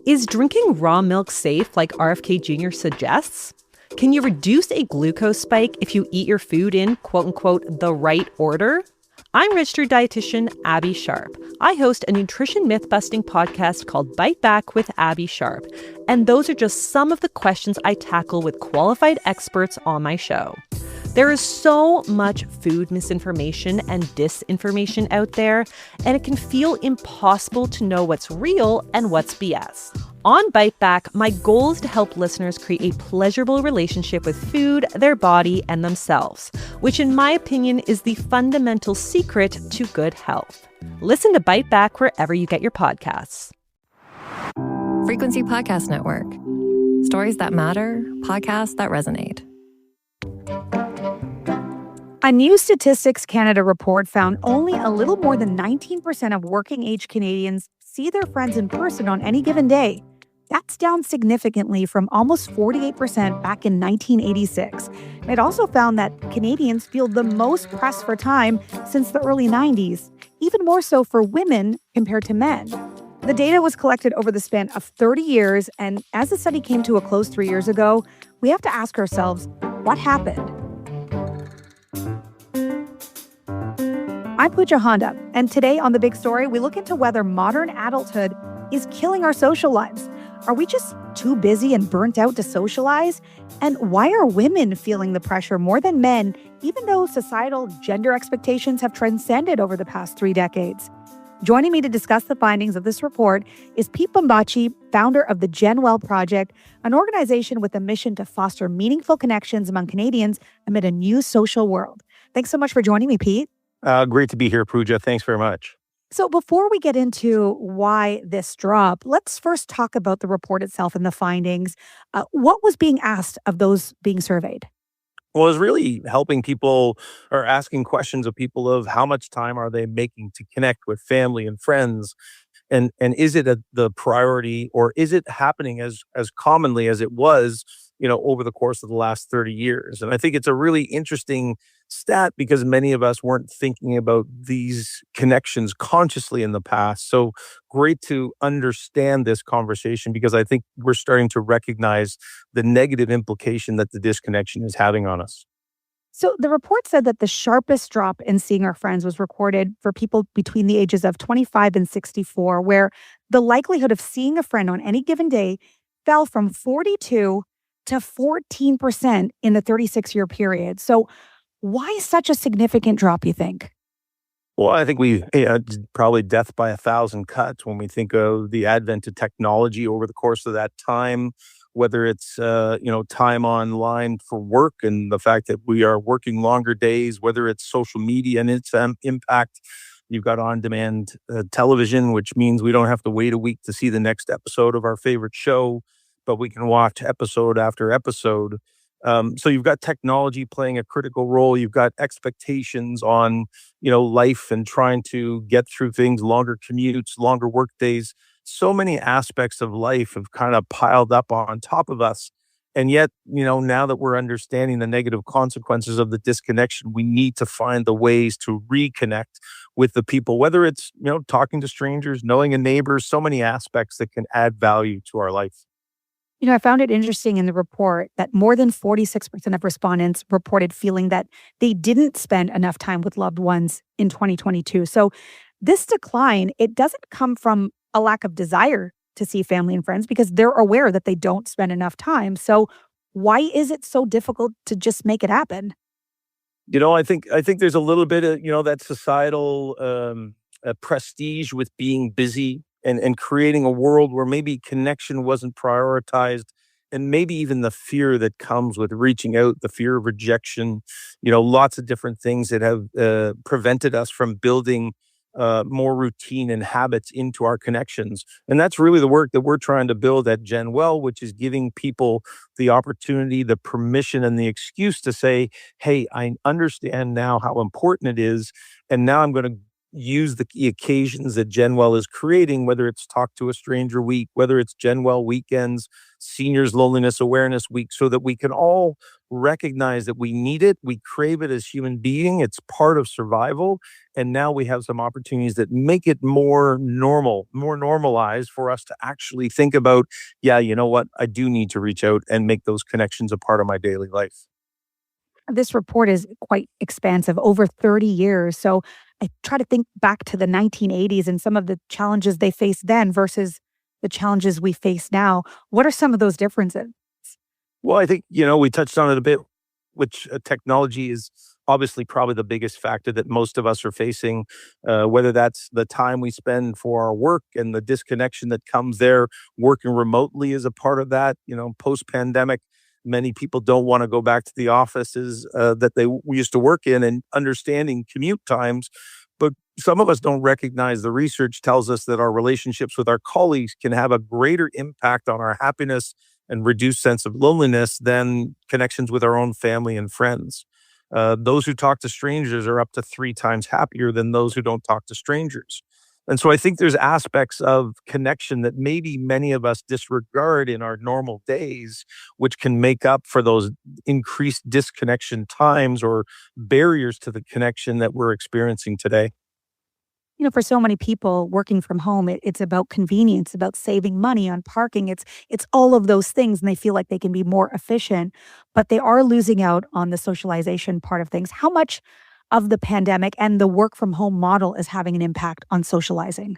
Is drinking raw milk safe like RFK Jr. suggests? Can you reduce a glucose spike if you eat your food in, quote unquote, the right order? I'm registered dietitian Abby Sharp. I host a nutrition myth-busting podcast called Bite Back with Abby Sharp. And those are just some of the questions I tackle with qualified experts on my show. There is so much food misinformation and disinformation out there, and it can feel impossible to know what's real and what's BS. On Bite Back, my goal is to help listeners create a pleasurable relationship with food, their body, and themselves, which in my opinion is the fundamental secret to good health. Listen to Bite Back wherever you get your podcasts. Frequency Podcast Network. Stories that matter, podcasts that resonate. A new Statistics Canada report found only a little more than 19% of working-age Canadians see their friends in person on any given day. That's down significantly from almost 48% back in 1986. It also found that Canadians feel the most pressed for time since the early 90s, even more so for women compared to men. The data was collected over the span of 30 years, and as the study came to a close 3 years ago, we have to ask ourselves, what happened? I'm Pooja Handa, and today on The Big Story, we look into whether modern adulthood is killing our social lives. Are we just too busy and burnt out to socialize? And why are women feeling the pressure more than men, even though societal gender expectations have transcended over the past 3 decades? Joining me to discuss the findings of this report is Pete Bombaci, founder of the GenWell Project, an organization with a mission to foster meaningful connections among Canadians amid a new social world. Thanks so much for joining me, Pete. Great to be here, Pooja. Thanks very much. So before we get into why this drop, let's first talk about the report itself and the findings. What was being asked of those being surveyed? Well, it was really helping people or asking questions of people of how much time are they making to connect with family and friends? And is it the priority, or is it happening as commonly as it was, over the course of the last 30 years? And I think it's a really interesting stat because many of us weren't thinking about these connections consciously in the past. So great to understand this conversation because I think we're starting to recognize the negative implication that the disconnection is having on us. So the report said that the sharpest drop in seeing our friends was recorded for people between the ages of 25 and 64, where the likelihood of seeing a friend on any given day fell from 42 to 14% in the 36-year period. So why such a significant drop, you think? Well, I think we probably death by 1,000 cuts when we think of the advent of technology over the course of that time, whether it's, time online for work and the fact that we are working longer days, whether it's social media and its impact. You've got on-demand television, which means we don't have to wait a week to see the next episode of our favorite show, but we can watch episode after episode. So you've got technology playing a critical role. You've got expectations on, life and trying to get through things, longer commutes, longer work days. So many aspects of life have kind of piled up on top of us. And yet, now that we're understanding the negative consequences of the disconnection, we need to find the ways to reconnect with the people, whether it's, talking to strangers, knowing a neighbor, so many aspects that can add value to our life. I found it interesting in the report that more than 46% of respondents reported feeling that they didn't spend enough time with loved ones in 2022. So this decline, it doesn't come from a lack of desire to see family and friends because they're aware that they don't spend enough time. So why is it so difficult to just make it happen? I think there's a little bit of, that societal prestige with being busy. And creating a world where maybe connection wasn't prioritized, and maybe even the fear that comes with reaching out, the fear of rejection, lots of different things that have prevented us from building more routine and habits into our connections. And that's really the work that we're trying to build at GenWell, which is giving people the opportunity, the permission, and the excuse to say, hey, I understand now how important it is. And now I'm going to use the occasions that GenWell is creating, whether it's Talk to a Stranger Week, whether it's GenWell Weekends, Seniors Loneliness Awareness Week, so that we can all recognize that we need it, we crave it as human being, it's part of survival, and now we have some opportunities that make it more normal, more normalized for us to actually think about, yeah, you know what, I do need to reach out and make those connections a part of my daily life. This report is quite expansive, over 30 years. So I try to think back to the 1980s and some of the challenges they faced then versus the challenges we face now. What are some of those differences? Well, I think, we touched on it a bit, which technology is obviously probably the biggest factor that most of us are facing, whether that's the time we spend for our work and the disconnection that comes there. Working remotely is a part of that. Post pandemic, many people don't want to go back to the offices that we used to work in, and understanding commute times. But some of us don't recognize the research tells us that our relationships with our colleagues can have a greater impact on our happiness and reduced sense of loneliness than connections with our own family and friends. Those who talk to strangers are up to 3 times happier than those who don't talk to strangers. And so I think there's aspects of connection that maybe many of us disregard in our normal days, which can make up for those increased disconnection times or barriers to the connection that we're experiencing today. For so many people working from home, it's about convenience, about saving money on parking. It's all of those things, and they feel like they can be more efficient, but they are losing out on the socialization part of things. How much of the pandemic and the work from home model is having an impact on socializing?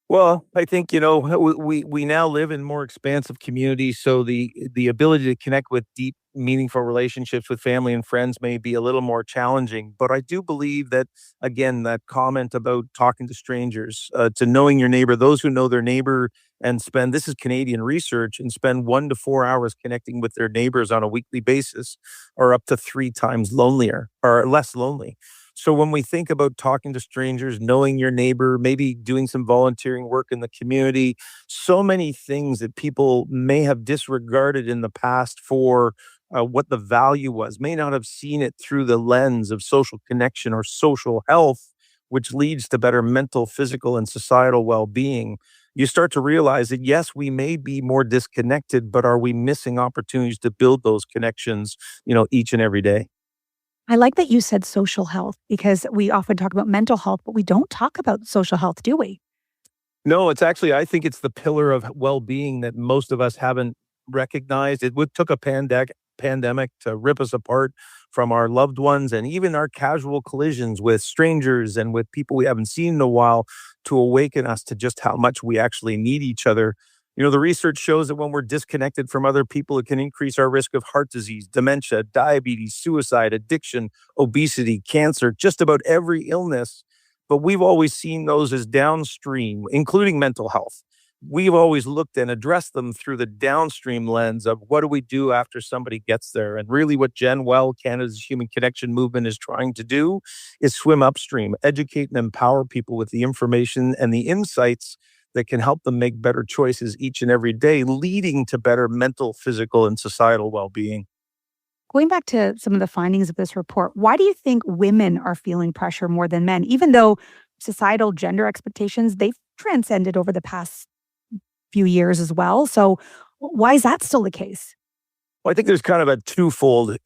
Well, I think, we now live in more expansive communities, so the ability to connect with deep, meaningful relationships with family and friends may be a little more challenging. But I do believe that, again, that comment about talking to strangers, to knowing your neighbor, those who know their neighbor and spend, this is Canadian research, and spend 1 to 4 hours connecting with their neighbors on a weekly basis, are up to 3 times lonelier or less lonely. So when we think about talking to strangers, knowing your neighbor, maybe doing some volunteering work in the community, so many things that people may have disregarded in the past for what the value was, may not have seen it through the lens of social connection or social health, which leads to better mental, physical, and societal well-being. You start to realize that, yes, we may be more disconnected, but are we missing opportunities to build those connections, each and every day? I like that you said social health because we often talk about mental health, but we don't talk about social health, do we? No, it's actually, I think it's the pillar of well-being that most of us haven't recognized. Took a pandemic to rip us apart from our loved ones, and even our casual collisions with strangers and with people we haven't seen in a while, to awaken us to just how much we actually need each other. The research shows that when we're disconnected from other people, it can increase our risk of heart disease, dementia, diabetes, suicide, addiction, obesity, cancer, just about every illness. But we've always seen those as downstream, including mental health. We've always looked and addressed them through the downstream lens of what do we do after somebody gets there. And really what GenWell, Canada's Human Connection Movement, is trying to do is swim upstream, educate and empower people with the information and the insights that can help them make better choices each and every day, leading to better mental, physical, and societal well-being. Going back to some of the findings of this report, why do you think women are feeling pressure more than men, even though societal gender expectations, they've transcended over the past few years as well? So why is that still the case? Well, I think there's kind of a twofold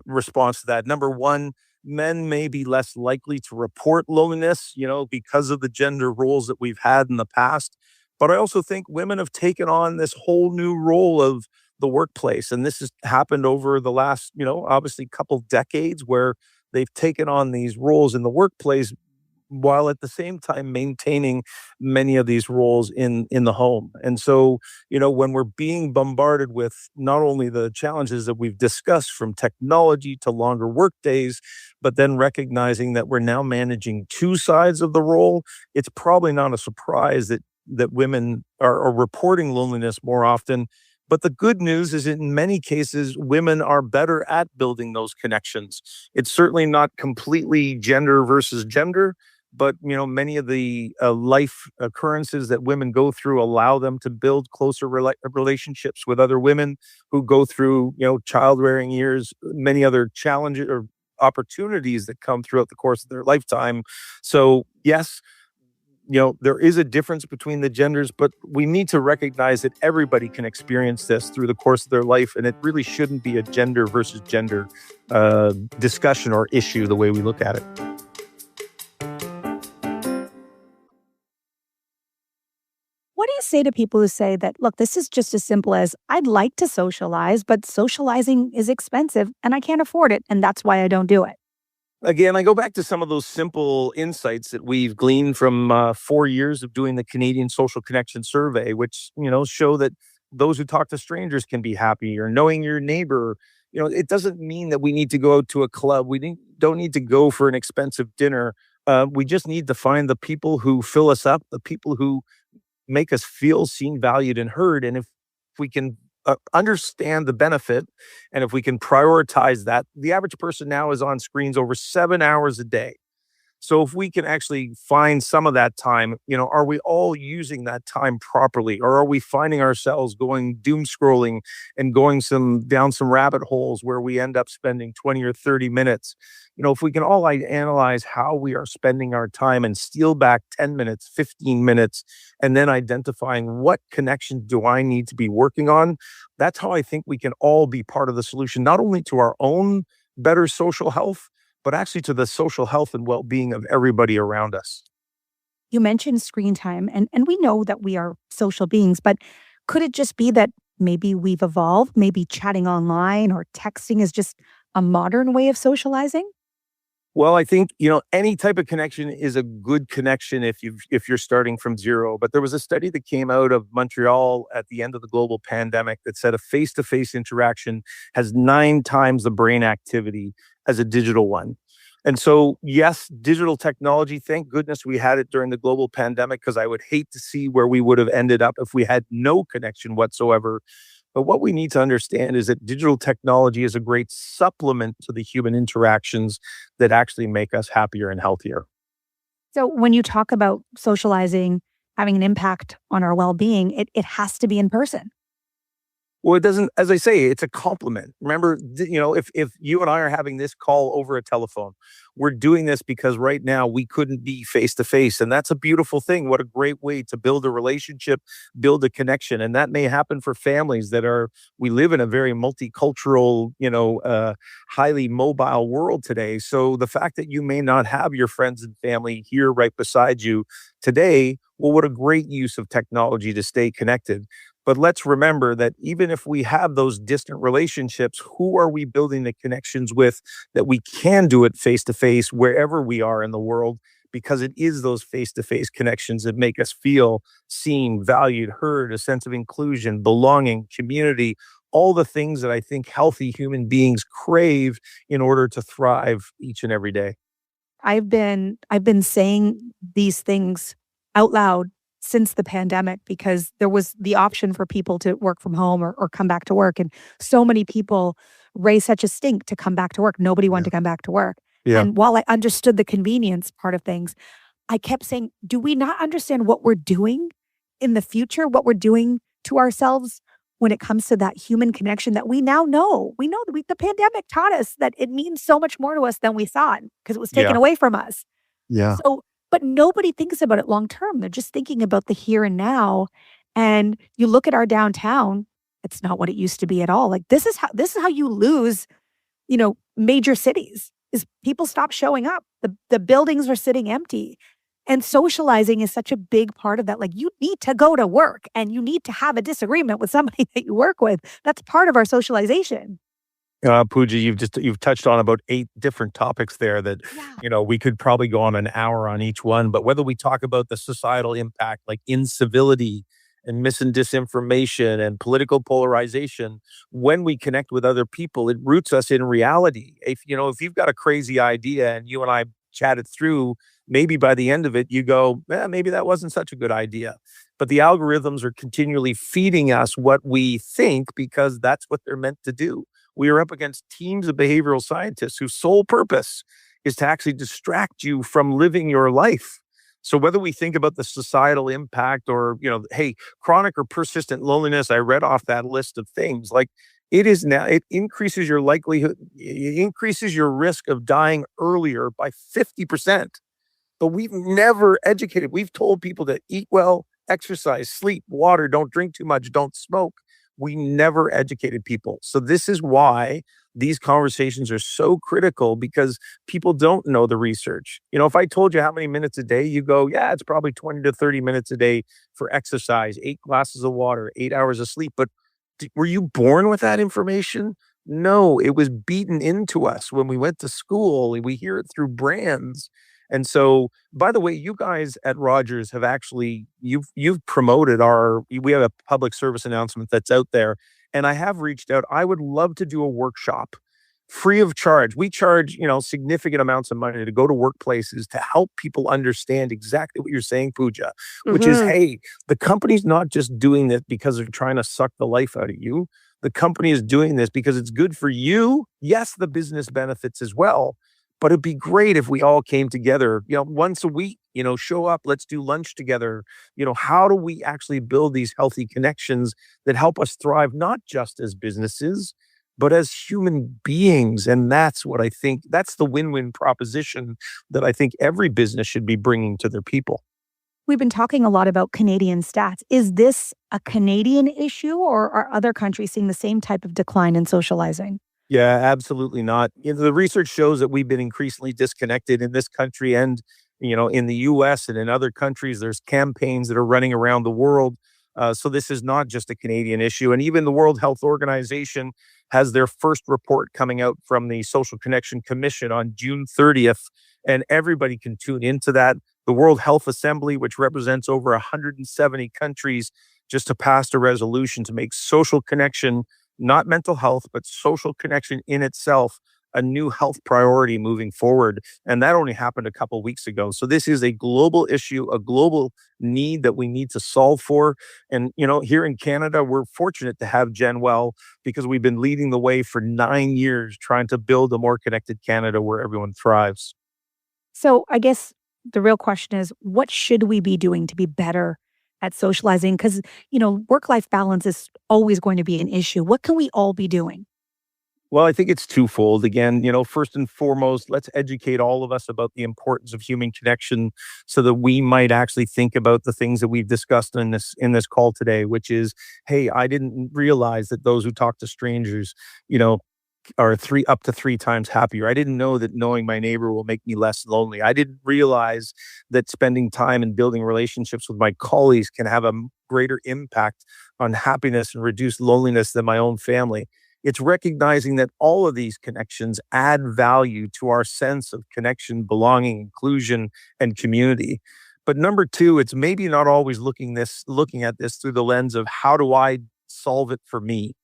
response to that. Number one, men may be less likely to report loneliness, because of the gender roles that we've had in the past. But I also think women have taken on this whole new role of the workplace. And this has happened over the last, obviously couple decades, where they've taken on these roles in the workplace while at the same time maintaining many of these roles in the home. And so, when we're being bombarded with not only the challenges that we've discussed, from technology to longer work days, but then recognizing that we're now managing 2 sides of the role, it's probably not a surprise that women are reporting loneliness more often. But the good news is, in many cases, women are better at building those connections. It's certainly not completely gender versus gender, but many of the life occurrences that women go through allow them to build closer relationships with other women who go through child rearing years, many other challenges or opportunities that come throughout the course of their lifetime. So yes, there is a difference between the genders, but we need to recognize that everybody can experience this through the course of their life. And it really shouldn't be a gender versus gender discussion or issue the way we look at it. What do you say to people who say that, look, this is just as simple as I'd like to socialize, but socializing is expensive and I can't afford it. And that's why I don't do it. Again, I go back to some of those simple insights that we've gleaned from 4 years of doing the Canadian Social Connection Survey, which, show that those who talk to strangers can be happy, or knowing your neighbor. It doesn't mean that we need to go out to a club. Don't need to go for an expensive dinner. We just need to find the people who fill us up, the people who make us feel seen, valued, and heard. And if we can understand the benefit, and if we can prioritize that, the average person now is on screens over 7 hours a day. So if we can actually find some of that time, are we all using that time properly? Or are we finding ourselves going doom scrolling and going down some rabbit holes where we end up spending 20 or 30 minutes? If we can all analyze how we are spending our time and steal back 10 minutes, 15 minutes, and then identifying what connections do I need to be working on, that's how I think we can all be part of the solution, not only to our own better social health, but actually to the social health and well-being of everybody around us. You mentioned screen time, and we know that we are social beings, but could it just be that maybe we've evolved? Maybe chatting online or texting is just a modern way of socializing? Well, I think, any type of connection is a good connection if you're starting from zero. But there was a study that came out of Montreal at the end of the global pandemic that said a face-to-face interaction has 9 times the brain activity as a digital one. And so, yes, digital technology, thank goodness we had it during the global pandemic, because I would hate to see where we would have ended up if we had no connection whatsoever. But what we need to understand is that digital technology is a great supplement to the human interactions that actually make us happier and healthier. So when you talk about socializing having an impact on our well-being, it has to be in person. Well, it doesn't, as I say, it's a compliment. Remember, if you and I are having this call over a telephone, we're doing this because right now we couldn't be face to face. And that's a beautiful thing. What a great way to build a relationship, build a connection. And that may happen for families we live in a very multicultural, highly mobile world today. So the fact that you may not have your friends and family here right beside you today, well, what a great use of technology to stay connected. But let's remember that even if we have those distant relationships, who are we building the connections with that we can do it face to face wherever we are in the world? Because it is those face to face connections that make us feel seen, valued, heard, a sense of inclusion, belonging, community, all the things that I think healthy human beings crave in order to thrive each and every day. I've been saying these things out loud since the pandemic, because there was the option for people to work from home or come back to work. And so many people raised such a stink to come back to work. Nobody wanted to come back to work. Yeah. And while I understood the convenience part of things, I kept saying, do we not understand what we're doing in the future, what we're doing to ourselves when it comes to that human connection that we now know? We know that the pandemic taught us that it means so much more to us than we thought, because it was taken away from us. Yeah. So, but nobody thinks about it long term. They're just thinking about the here and now. And you look at our downtown, it's not what it used to be at all. Like this is how you lose, major cities, is people stop showing up. The buildings are sitting empty. And socializing is such a big part of that. Like you need to go to work and you need to have a disagreement with somebody that you work with. That's part of our socialization. Pooja, you've touched on about 8 different topics there that, we could probably go on an hour on each one. But whether we talk about the societal impact, like incivility and mis and disinformation and political polarization, when we connect with other people, it roots us in reality. If you've got a crazy idea and you and I chat it through, maybe by the end of it, you go, maybe that wasn't such a good idea. But the algorithms are continually feeding us what we think because that's what they're meant to do. We are up against teams of behavioral scientists whose sole purpose is to actually distract you from living your life. So whether we think about the societal impact or, hey, chronic or persistent loneliness, I read off that list of things. Like It increases your likelihood, it increases your risk of dying earlier by 50%. But we've never educated. We've told people to eat well, exercise, sleep, water, don't drink too much, don't smoke. We never educated people. So this is why these conversations are so critical, because people don't know the research. If I told you how many minutes a day, you go, yeah, it's probably 20 to 30 minutes a day for exercise, 8 glasses of water, 8 hours of sleep. But were you born with that information? No, it was beaten into us when we went to school. We hear it through brands. And so, by the way, you guys at Rogers have actually, you've promoted we have a public service announcement that's out there, and I have reached out. I would love to do a workshop free of charge. We charge, significant amounts of money to go to workplaces to help people understand exactly what you're saying, Pooja, which is, hey, the company's not just doing this because they're trying to suck the life out of you. The company is doing this because it's good for you. Yes, the business benefits as well. But it'd be great if we all came together, once a week, show up, let's do lunch together. How do we actually build these healthy connections that help us thrive, not just as businesses, but as human beings? And that's what I think, that's the win-win proposition that I think every business should be bringing to their people. We've been talking a lot about Canadian stats. Is this a Canadian issue, or are other countries seeing the same type of decline in socializing? Yeah, absolutely not. The research shows that we've been increasingly disconnected in this country, and, in the US and in other countries. There's campaigns that are running around the world. So this is not just a Canadian issue. And even the World Health Organization has their first report coming out from the Social Connection Commission on June 30th. And everybody can tune into that. The World Health Assembly, which represents over 170 countries, just passed a resolution to make social connection, not mental health, but social connection in itself, a new health priority moving forward. And that only happened a couple of weeks ago. So this is a global issue, a global need that we need to solve for. And, here in Canada, we're fortunate to have GenWell, because we've been leading the way for 9 years trying to build a more connected Canada where everyone thrives. So I guess the real question is, what should we be doing to be better at socializing? Because, work-life balance is always going to be an issue. What can we all be doing? Well, I think it's twofold. Again, first and foremost, let's educate all of us about the importance of human connection, so that we might actually think about the things that we've discussed in this call today, which is, hey, I didn't realize that those who talk to strangers, are up to 3 times happier. I didn't know that knowing my neighbor will make me less lonely. I didn't realize that spending time and building relationships with my colleagues can have a greater impact on happiness and reduce loneliness than my own family. It's recognizing that all of these connections add value to our sense of connection, belonging, inclusion, and community. But number 2, it's maybe not always looking at this through the lens of how do I solve it for me,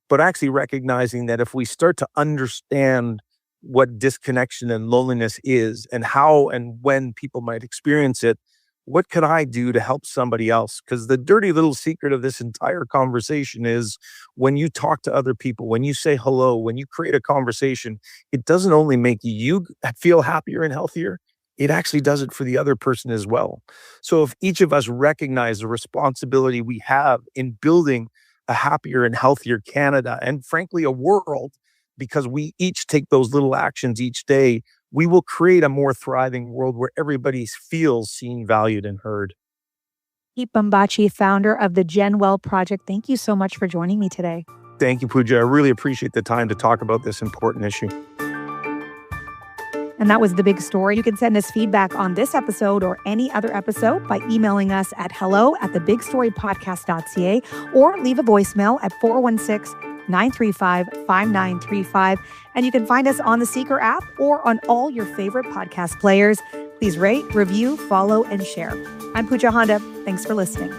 but actually recognizing that if we start to understand what disconnection and loneliness is, and how and when people might experience it, what can I do to help somebody else? Because the dirty little secret of this entire conversation is, when you talk to other people, when you say hello, when you create a conversation, it doesn't only make you feel happier and healthier, it actually does it for the other person as well. So if each of us recognize the responsibility we have in building a happier and healthier Canada, and frankly, a world, because we each take those little actions each day, we will create a more thriving world where everybody feels seen, valued, and heard. Pete Bombaci, founder of the GenWell Project, thank you so much for joining me today. Thank you, Pooja. I really appreciate the time to talk about this important issue. And that was The Big Story. You can send us feedback on this episode or any other episode by emailing us at hello@thebigstorypodcast.ca, or leave a voicemail at 416-935-5935. And you can find us on the Seeker app or on all your favorite podcast players. Please rate, review, follow, and share. I'm Pooja Handa. Thanks for listening.